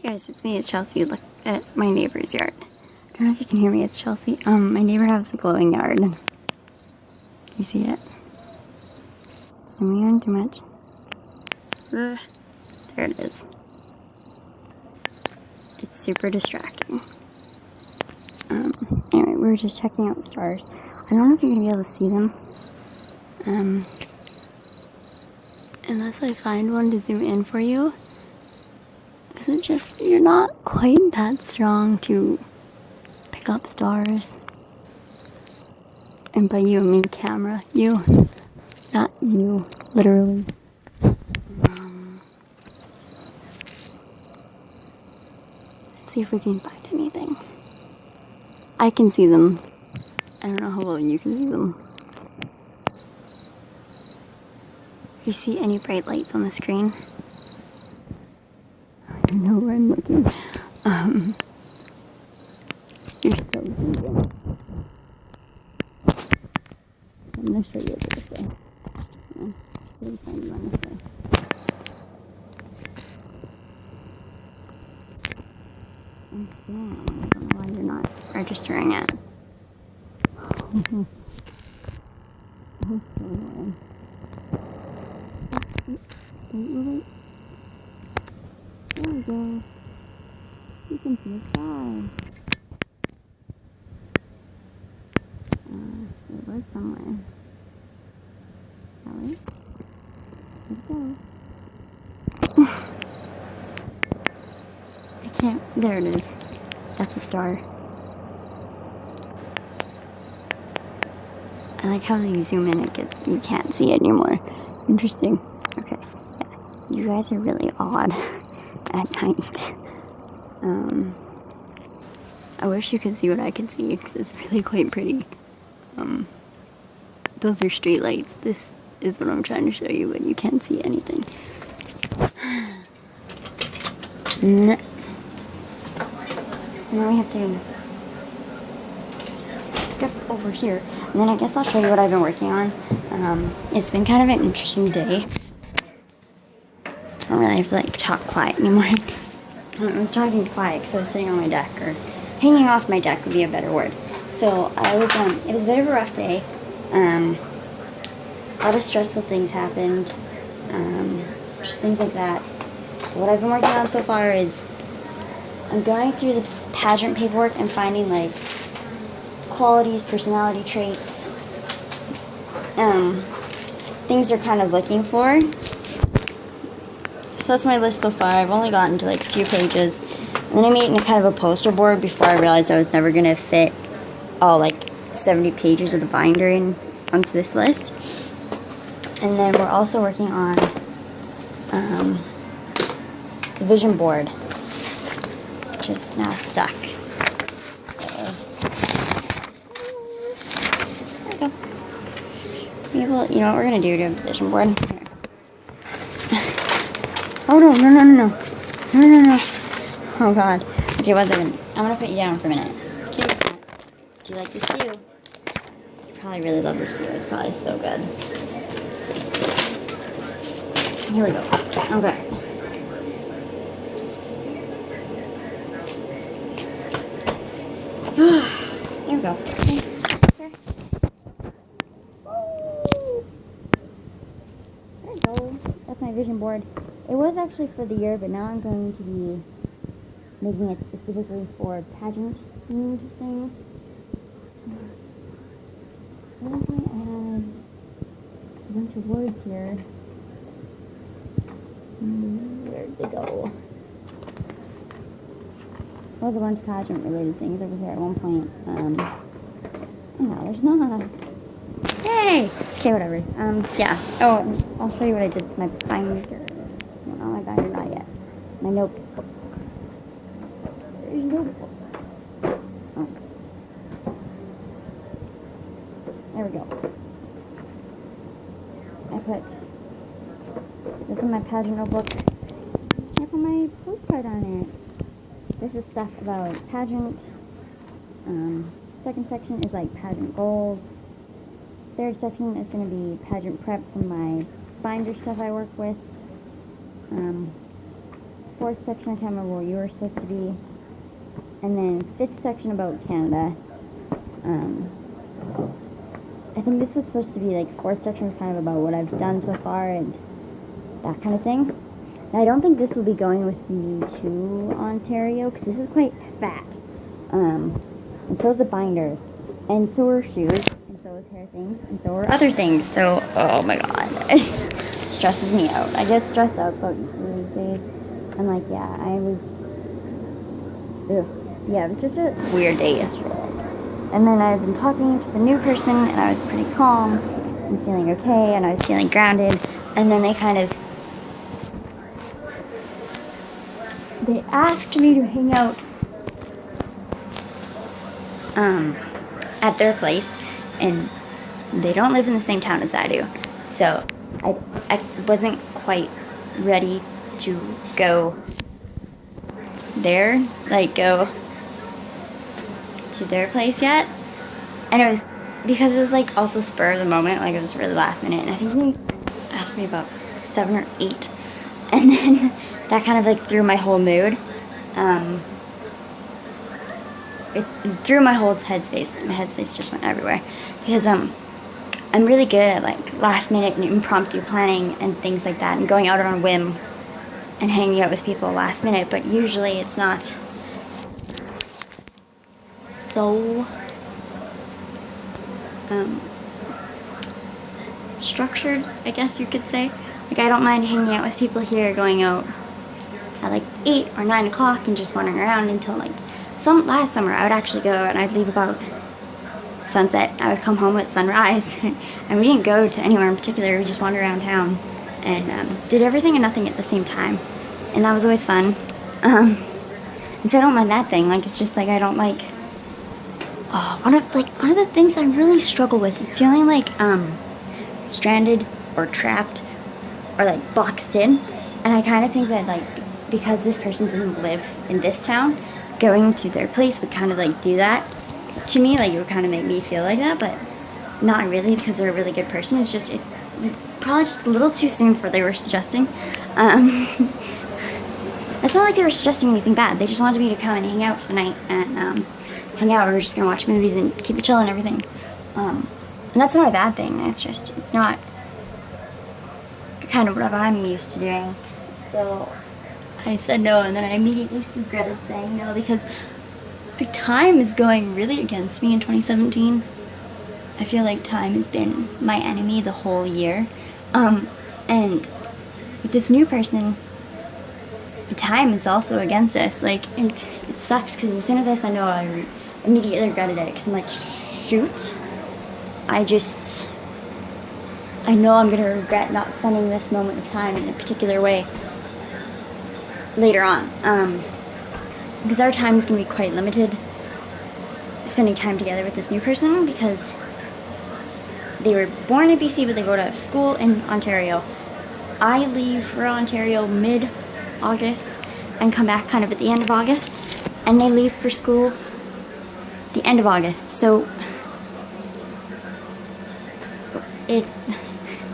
Guys, it's me, it's Chelsea. Look at my neighbor's yard. I don't know if you can hear me, it's Chelsea. My neighbor has a glowing yard. You see it? Zooming in too much. There it is. It's super distracting. Anyway, we were just checking out the stars. I don't know if you're gonna be able to see them. Unless I find one to zoom in for you. Because it's just, you're not quite that strong to pick up stars. And by you, I mean camera. You. Not you, literally. Let's see if we can find anything. I can see them. I don't know how well you can see them. Do you see any bright lights on the screen? I don't know where I'm looking. You're so zooming. I'm gonna show you it this way. Maybe find you on this way. I'm seeing them. I don't know why you're not registering it. That's so annoying. Wait. There we go. You can see the sky. It was somewhere. Shall we? Let's go. I can't. There it is. That's a star. I like how you zoom in, you can't see it anymore. Interesting. Okay. Yeah. You guys are really odd at night. I wish you could see what I can see because it's really quite pretty. Those are street lights. This is what I'm trying to show you, but you can't see anything. Now we have to step over here, and then I guess I'll show you what I've been working on. It's been kind of an interesting day. I don't really have to like talk quiet anymore. I was talking quiet because I was sitting on my deck, or hanging off my deck would be a better word. So I was, it was a bit of a rough day. A lot of stressful things happened, just things like that. What I've been working on so far is I'm going through the pageant paperwork and finding like qualities, personality traits, things they're kind of looking for. So that's my list so far. I've only gotten to like a few pages. And then I made it in kind of a poster board before I realized I was never going to fit all like 70 pages of the binder onto this list. And then we're also working on the vision board, which is now stuck. So, there we go. You know what we're going to do to a vision board? Here. Oh no. Oh god. Okay, 1 second. I'm going to put you down for a minute. Okay. Do you like this view? You probably really love this view. It's probably so good. Here we go. Okay. There we go. Okay. There we go. That's my vision board. It was actually for the year, but now I'm going to be making it specifically for pageant themed things. At one point I had a bunch of words here. Where'd they go? There was a bunch of pageant related things over here at one point. No, there's not. Hey! Okay, whatever. Yeah. Oh, I'll show you what I did with my binder. No, not my binder, not yet. My notebook. There's your notebook. Oh. There we go. I put this in my pageant notebook. I put my postcard on it. This is stuff about pageant. Second section is like pageant goals. Third section is going to be pageant prep from my binder stuff I work with. fourth section, I can't remember where you were supposed to be. And then fifth section about Canada. I think this was supposed to be like fourth section was kind of about what I've done so far and that kind of thing. And I don't think this will be going with me to Ontario because this is quite fat. And so is the binder. And so are shoes. And so is hair things. And so are other things. So, oh my god. It stresses me out. I get stressed out so easily these days. I'm like, yeah, yeah, it was just a weird day yesterday. And then I've been talking to the new person, and I was pretty calm and feeling okay, and I was feeling grounded. And then they asked me to hang out at their place, and they don't live in the same town as I do. So I wasn't quite ready to go there, like go to their place yet. And it was because it was like also spur of the moment, like it was really last minute, and I think they asked me about 7 or 8, and then that kind of like threw my whole mood. It threw my whole headspace. My headspace just went everywhere because I'm really good at like last minute and impromptu planning and things like that, and going out on a whim and hanging out with people last minute, but usually it's not so structured, I guess you could say. Like, I don't mind hanging out with people here, going out at like 8 or 9 o'clock and just wandering around until like last summer I would actually go and I'd leave about sunset. I would come home at sunrise and we didn't go to anywhere in particular. We just wandered around town and did everything and nothing at the same time, and that was always fun. And so I don't mind that thing. Like, it's just like I don't like one of the things I really struggle with is feeling like stranded or trapped or like boxed in. And I kind of think that like because this person doesn't live in this town, going to their place would kind of like do that to me. Like, it would kind of make me feel like that, but not really, because they're a really good person. It's probably just a little too soon for what they were suggesting. It's not like they were suggesting anything bad. They just wanted me to come and hang out for the night and hang out. We're just gonna watch movies and keep it chill and everything. And that's not a bad thing. It's not kind of what I'm used to doing. So I said no, and then I immediately regretted saying no because time is going really against me in 2017. I feel like time has been my enemy the whole year. And with this new person, time is also against us. Like, it sucks because as soon as I said no, I immediately regretted it because I'm like, shoot, I know I'm going to regret not spending this moment of time in a particular way later on. Because our time is going to be quite limited spending time together with this new person because they were born in BC, but they go to school in Ontario. I leave for Ontario mid-August and come back kind of at the end of August, and they leave for school the end of August. So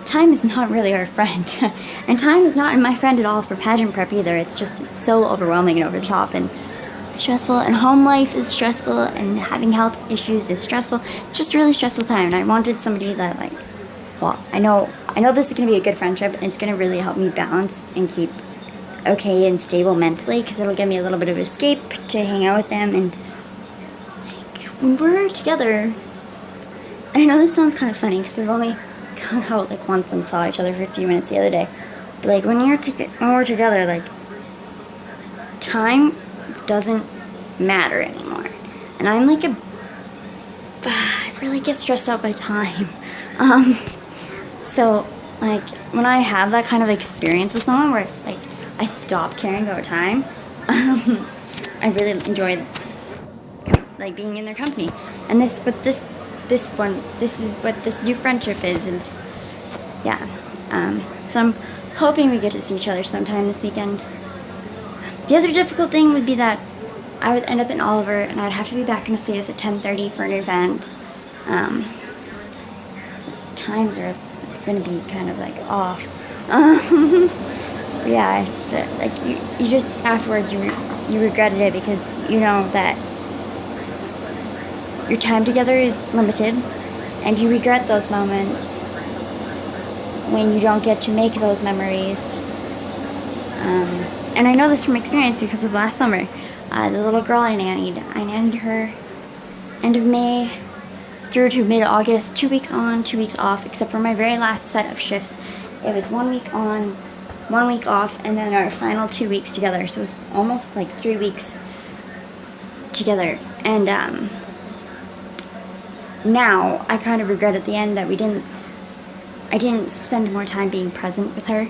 time is not really our friend. And time is not my friend at all for pageant prep either. It's so overwhelming and over the top and stressful, and home life is stressful, and having health issues is stressful. Just a really stressful time, and I wanted somebody that, like, well, I know this is going to be a good friendship, and it's going to really help me balance and keep okay and stable mentally, because it'll give me a little bit of escape to hang out with them. And like, when we're together, I know this sounds kind of funny because we've only gone out like once and saw each other for a few minutes the other day, but like when we're together, like, time doesn't matter anymore. And I'm like I really get stressed out by time. So like when I have that kind of experience with someone where like I stop caring about time, I really enjoy like being in their company. And this is what this new friendship is. And yeah, so I'm hoping we get to see each other sometime this weekend. The other difficult thing would be that I would end up in Oliver, and I'd have to be back in Estates at 10:30 for an event. So times are going to be kind of like off. Yeah, it's like you just afterwards you regretted it because you know that your time together is limited, and you regret those moments when you don't get to make those memories. And I know this from experience because of last summer. The little girl I nannied her end of May through to mid-August, 2 weeks on, 2 weeks off, except for my very last set of shifts. It was 1 week on, 1 week off, and then our final 2 weeks together. So it was almost like 3 weeks together. And now I kind of regret at the end that I didn't spend more time being present with her.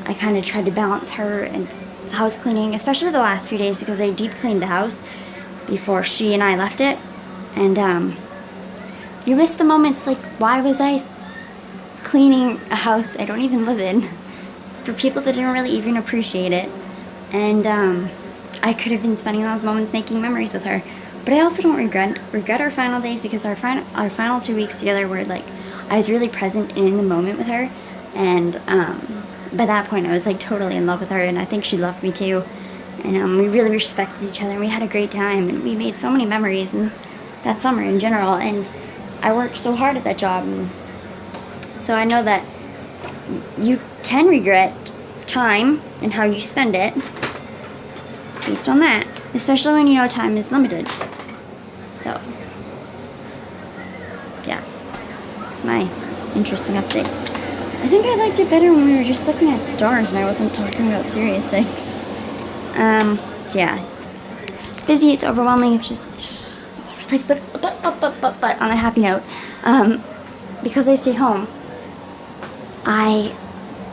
I kind of tried to balance her and house cleaning, especially the last few days because I deep cleaned the house before she and I left it. And you miss the moments like, why was I cleaning a house I don't even live in for people that didn't really even appreciate it? And I could have been spending those moments making memories with her. But I also don't regret our final days because our final 2 weeks together were like, I was really present and in the moment with her. And by that point I was like totally in love with her, and I think she loved me too. And we really respected each other, and we had a great time, and we made so many memories in that summer in general. And I worked so hard at that job, and so I know that you can regret time and how you spend it based on that, especially when you know time is limited. So yeah, it's my interesting update. I think I liked it better when we were just looking at stars and I wasn't talking about serious things. So yeah, it's busy, it's overwhelming, it's just all over the place. But on a happy note, because I stayed home, I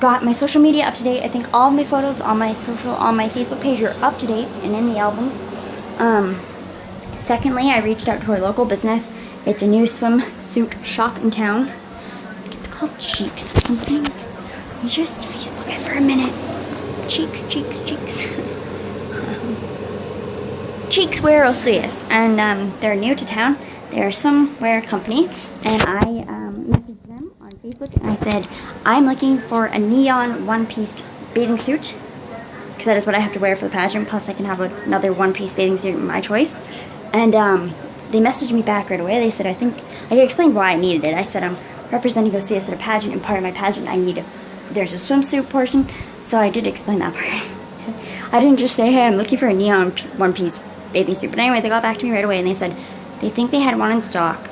got my social media up to date. I think all of my photos on my Facebook page are up to date and in the albums. Secondly, I reached out to our local business. It's a new swimsuit shop in town. It's called Cheeks something. You just Facebook it for a minute. Cheeks. Cheeks Wear Osius, and they're new to town. They're a swimwear company, and I messaged them on Facebook and I said, I'm looking for a neon one-piece bathing suit, because that is what I have to wear for the pageant, plus I can have another one-piece bathing suit of my choice. And they messaged me back right away. They said, I explained why I needed it. I said, I'm representing Osius at a pageant, and part of my pageant there's a swimsuit portion, so I did explain that part. I didn't just say, hey, I'm looking for a neon one-piece bathing suit. But anyway, they got back to me right away, and they said they think they had one in stock,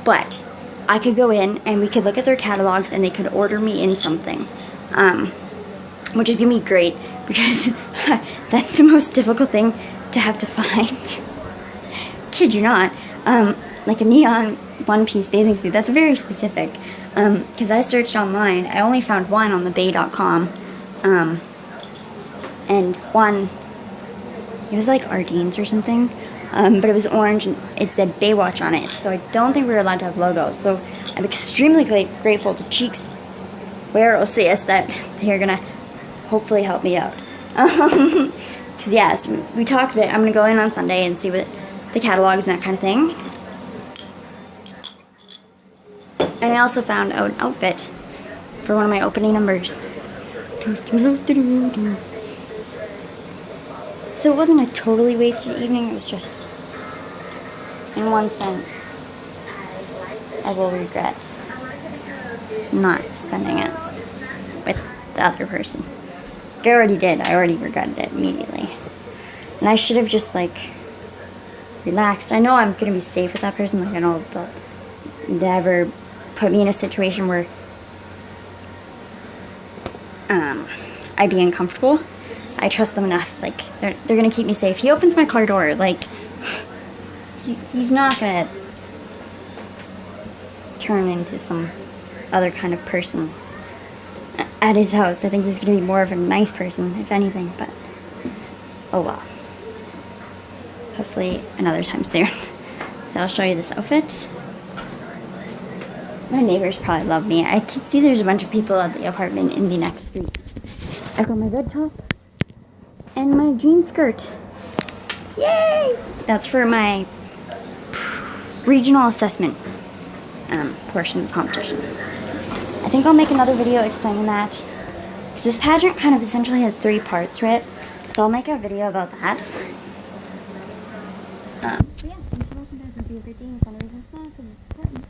but I could go in and we could look at their catalogs and they could order me in something, which is going to be great because that's the most difficult thing to have to find. Kid you not. Like a neon one-piece bathing suit. That's very specific. Because I searched online. I only found one on thebay.com. And one, it was like Ardene's or something. But it was orange and it said Baywatch on it. So I don't think we were allowed to have logos. So I'm extremely grateful to Cheeks Wear Osius that they're going to hopefully help me out. Because yes, we talked a bit. I'm going to go in on Sunday and see what the catalogs and that kind of thing. And I also found out an outfit for one of my opening numbers. So it wasn't a totally wasted evening, it was just, in one sense, I will regret not spending it with the other person. I already did, I already regretted it immediately. And I should have just, relaxed. I know I'm going to be safe with that person, I know they'll never put me in a situation where I'd be uncomfortable. I trust them enough. They're gonna keep me safe. He opens my car door. He's not gonna turn into some other kind of person at his house. I think he's gonna be more of a nice person, if anything. But oh well. Hopefully another time soon. So I'll show you this outfit. My neighbors probably love me. I can see there's a bunch of people at the apartment in the next street. I've got my red top and my jean skirt. Yay! That's for my regional assessment portion of the competition. I think I'll make another video explaining that Because this pageant kind of essentially has 3 parts to it. So I'll make a video about that. But yeah, thanks for watching guys. Hope you have a great day and find a reason to smile because it's important.